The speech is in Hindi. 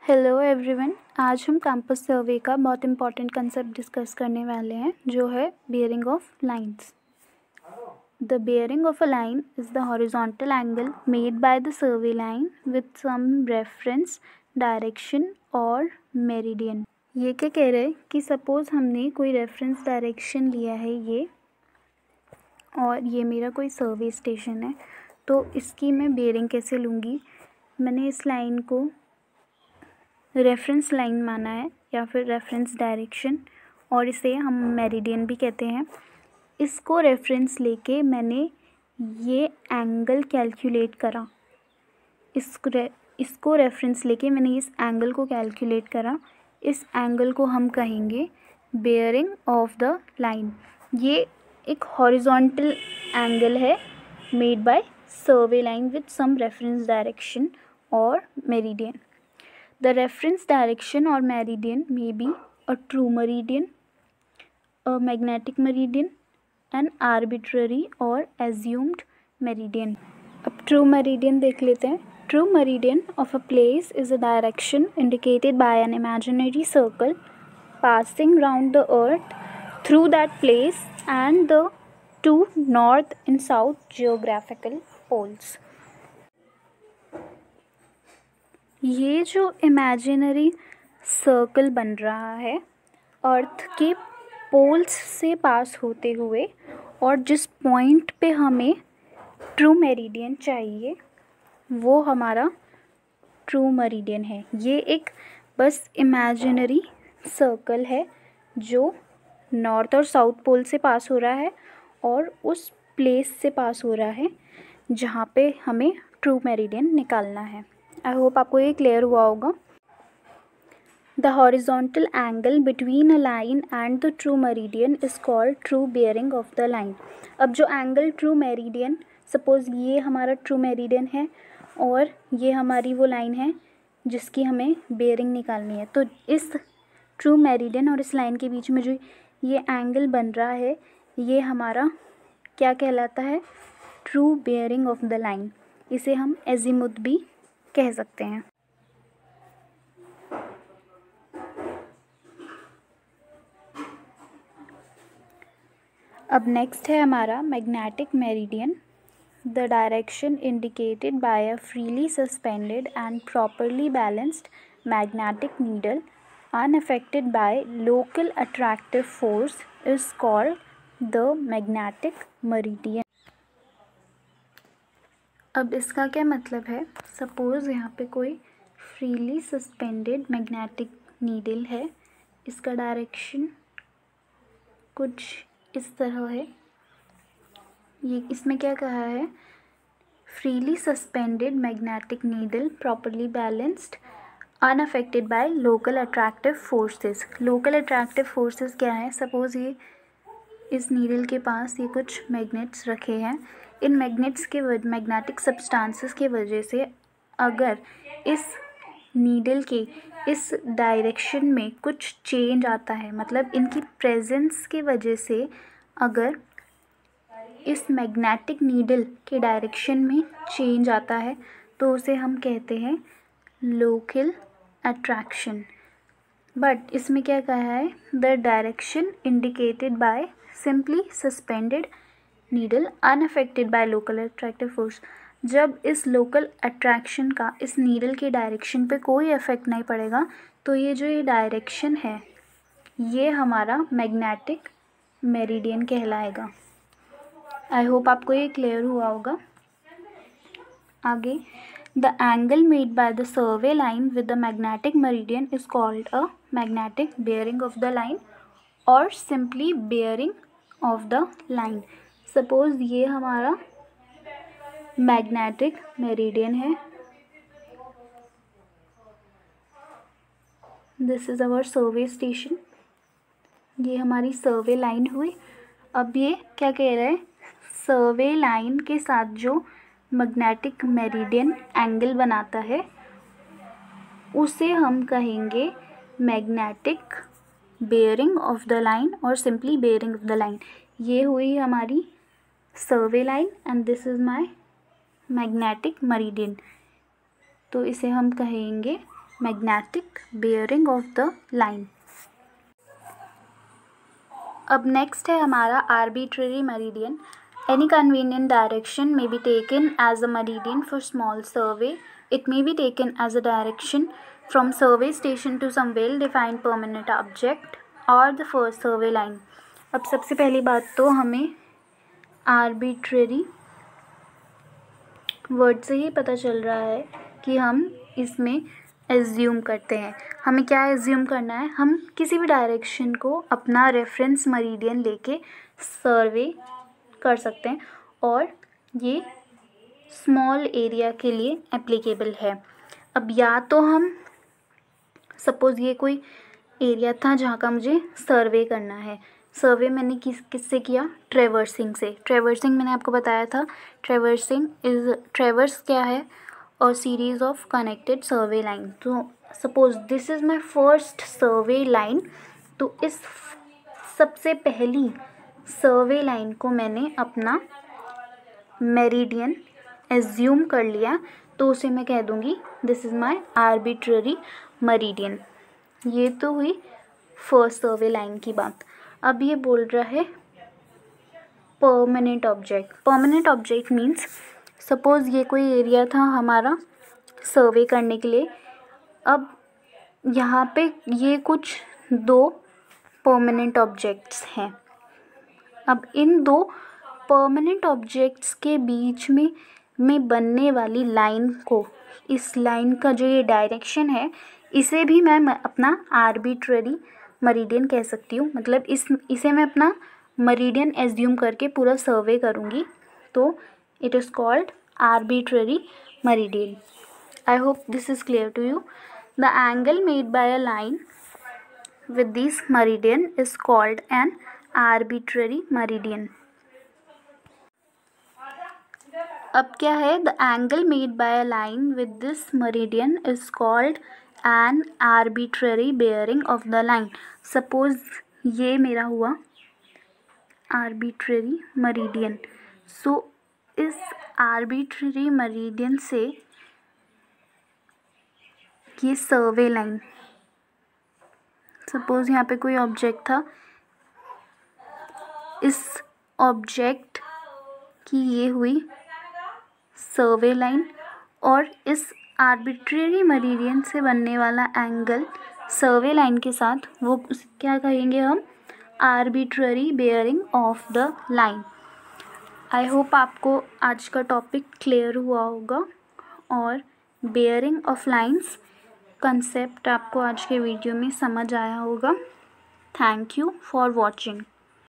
Hello everyone. आज हम कैंपस सर्वे का बहुत इंपॉर्टेंट कंसेप्ट डिस्कस करने वाले हैं जो है bearing of lines. The bearing of a line is the horizontal angle made by the survey line with some reference direction और मेरिडियन। ये क्या कह रहे हैं कि सपोज़ हमने कोई रेफरेंस डायरेक्शन लिया है ये, और ये मेरा कोई सर्वे स्टेशन है, तो इसकी मैं बेयरिंग कैसे लूँगी। मैंने इस लाइन को रेफरेंस लाइन माना है या फिर रेफरेंस डायरेक्शन, और इसे हम मेरिडियन भी कहते हैं। इसको रेफरेंस लेके मैंने ये एंगल कैलकुलेट करा। इसको रेफरेंस लेके मैंने इस एंगल को कैलकुलेट करा। इस एंगल को हम कहेंगे बेयरिंग ऑफ द लाइन। ये एक हॉरिजॉन्टल एंगल है made by survey line with some reference direction और meridian. The reference direction or meridian may be a true meridian, a magnetic meridian, an arbitrary or assumed meridian. अब true meridian देख लेते हैं। True meridian of a place is a direction indicated by an imaginary circle passing round the earth through that place and the two north and south geographical poles. ये जो इमेजिनरी सर्कल बन रहा है अर्थ के पोल्स से पास होते हुए, और जिस पॉइंट पे हमें ट्रू मेरिडियन चाहिए वो हमारा ट्रू मेरिडियन है। ये एक बस इमेजिनरी सर्कल है जो नॉर्थ और साउथ पोल से पास हो रहा है और उस प्लेस से पास हो रहा है जहाँ पे हमें ट्रू मेरिडियन निकालना है। आई होप आपको ये क्लियर हुआ होगा। The horizontal angle between a line and the true meridian is called true bearing of the line. अब जो एंगल ट्रू मेरिडियन, सपोज़ ये हमारा ट्रू मेरिडियन है और ये हमारी वो लाइन है जिसकी हमें बेयरिंग निकालनी है, तो इस ट्रू मेरिडियन और इस लाइन के बीच में जो ये एंगल बन रहा है ये हमारा क्या कहलाता है, true bearing of the line. इसे हम एजीमुथ भी कह सकते हैं। अब नेक्स्ट है हमारा magnetic meridian. The direction indicated by a freely suspended and properly balanced magnetic needle unaffected by local attractive force is called the magnetic meridian. अब इसका क्या मतलब है, सपोज़ यहाँ पे कोई फ्रीली सस्पेंडेड मैग्नेटिक नीडल है, इसका डायरेक्शन कुछ इस तरह है। ये इसमें क्या कहा है, freely suspended magnetic needle properly balanced unaffected by local attractive forces. Local attractive forces क्या है, सपोज़ ये इस नीडल के पास ये कुछ मैग्नेट्स रखे हैं। इन मैग्नेट्स के मैग्नेटिक सब्सटेंसेस की वजह से अगर इस नीडल के इस डायरेक्शन में कुछ चेंज आता है, मतलब इनकी प्रेजेंस की वजह से अगर इस मैग्नेटिक नीडल के डायरेक्शन में चेंज आता है तो उसे हम कहते हैं लोकल अट्रैक्शन। बट इसमें क्या कहा है, the direction indicated by simply suspended needle unaffected by local attractive force. जब इस लोकल अट्रैक्शन का इस नीडल के डायरेक्शन पे कोई इफेक्ट नहीं पड़ेगा तो ये डायरेक्शन है ये हमारा मैग्नेटिक मेरिडियन कहलाएगा। आई होप आपको ये क्लियर हुआ होगा। आगे, the angle made by the survey line with the magnetic meridian is called a magnetic bearing of the line और simply bearing of the line. Suppose ये हमारा मैग्नेटिक मेरिडियन है, this is our survey station, ये हमारी सर्वे लाइन हुई। अब ये क्या कह रहा है, सर्वे लाइन के साथ जो मैग्नेटिक मेरिडियन एंगल बनाता है उसे हम कहेंगे magnetic bearing of the line और simply bearing of the line. ये हुई हमारी survey line and this is my magnetic meridian, तो इसे हम कहेंगे magnetic bearing of the line. अब नेक्स्ट है हमारा arbitrary meridian. Any convenient direction may be taken as a meridian for small survey. It may be taken as a direction from survey station to some well-defined permanent object or the first survey line. अब सबसे पहली बात तो हमें arbitrary वर्ड से ही पता चल रहा है कि हम इसमें एज्यूम करते हैं. हमें क्या एज्यूम करना है, हम किसी भी डायरेक्शन को अपना रेफरेंस मरीडियन लेके सर्वे कर सकते हैं और ये स्मॉल एरिया के लिए एप्लीकेबल है. अब या तो हम सपोज़ ये कोई एरिया था जहाँ का मुझे सर्वे करना है. सर्वे मैंने किससे किया, ट्रेवर्सिंग से. ट्रेवर्सिंग मैंने आपको बताया था, ट्रेवर्स क्या है, और series of connected survey line. तो suppose this is my first survey line. तो इस सबसे पहली सर्वे लाइन को मैंने अपना मेरिडियन एज्यूम कर लिया, तो उसे मैं कह दूँगी this is my arbitrary meridian. ये तो हुई फर्स्ट सर्वे लाइन की बात. अब ये बोल रहा है permanent object. Permanent object means suppose ये कोई एरिया था हमारा सर्वे करने के लिए. अब यहाँ पे ये कुछ दो परमानेंट ऑब्जेक्ट्स हैं. अब इन दो परमानेंट ऑब्जेक्ट्स के बीच में बनने वाली लाइन को, इस लाइन का जो ये डायरेक्शन है, इसे भी मैं अपना आर्बिट्ररी मरीडियन कह सकती हूँ. मतलब इसे मैं अपना मरीडियन एज्यूम करके पूरा सर्वे करूँगी, तो it is called arbitrary meridian. I hope this is clear to you. The angle made by a line with this meridian is called an arbitrary meridian. अब क्या है, the angle made by a line with this meridian is called an arbitrary bearing of the line. Suppose ये मेरा हुआ arbitrary meridian. So इस आर्बिट्ररी मरीडियन से ये सर्वे लाइन, सपोज़ यहाँ पे कोई ऑब्जेक्ट था, इस ऑब्जेक्ट की ये हुई सर्वे लाइन, और इस आर्बिट्ररी मरीडियन से बनने वाला एंगल सर्वे लाइन के साथ वो क्या कहेंगे हम, arbitrary bearing of the line. I hope आपको आज का टॉपिक क्लियर हुआ होगा और बेयरिंग ऑफ लाइंस कंसेप्ट आपको आज के वीडियो में समझ आया होगा. Thank you for watching.